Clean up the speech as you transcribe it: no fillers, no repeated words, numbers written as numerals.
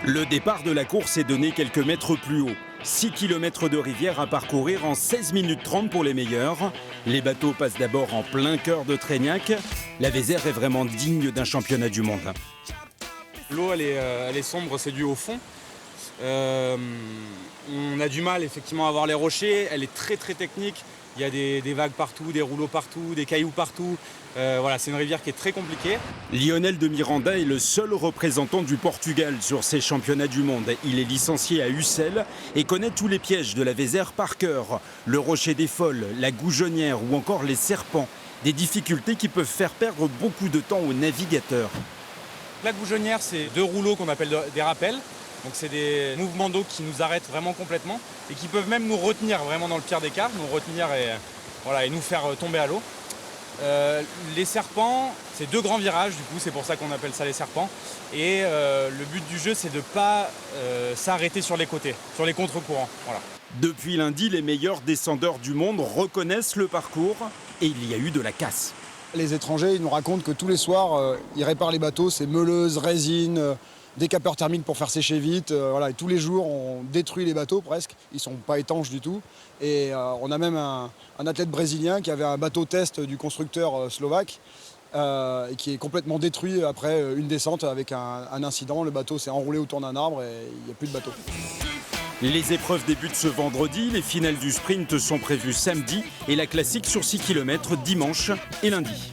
Le départ de la course est donné quelques mètres plus haut. 6 km de rivière à parcourir en 16 minutes 30 pour les meilleurs. Les bateaux passent d'abord en plein cœur de Trégnac. La Vézère est vraiment digne d'un championnat du monde. L'eau elle est sombre, c'est dû au fond. On a du mal effectivement à voir les rochers, elle est très technique. Il y a des vagues partout, des rouleaux partout, des cailloux partout. Voilà, c'est une rivière qui est très compliquée. Lionel de Miranda est le seul représentant du Portugal sur ces championnats du monde. Il est licencié à Ussel et connaît tous les pièges de la Vézère par cœur. Le rocher des Folles, la goujonnière ou encore les serpents. Des difficultés qui peuvent faire perdre beaucoup de temps aux navigateurs. La goujonnière, c'est 2 rouleaux qu'on appelle des rappels. Donc c'est des mouvements d'eau qui nous arrêtent vraiment complètement et qui peuvent même nous retenir vraiment dans le pire des cas, nous retenir et nous faire tomber à l'eau. Les serpents, c'est 2 grands virages, du coup c'est pour ça qu'on appelle ça les serpents. Et le but du jeu, c'est de ne pas s'arrêter sur les côtés, sur les contre-courants. Voilà. Depuis lundi, les meilleurs descendeurs du monde reconnaissent le parcours et il y a eu de la casse. Les étrangers, ils nous racontent que tous les soirs, ils réparent les bateaux, c'est meuleuse, résine, décapeur thermique pour faire sécher vite. Voilà, et tous les jours, on détruit les bateaux presque. Ils ne sont pas étanches du tout. Et on a même un athlète brésilien qui avait un bateau test du constructeur slovaque et qui est complètement détruit après une descente avec un incident. Le bateau s'est enroulé autour d'un arbre et il n'y a plus de bateau. Les épreuves débutent ce vendredi, les finales du sprint sont prévues samedi et la classique sur 6 km dimanche et lundi.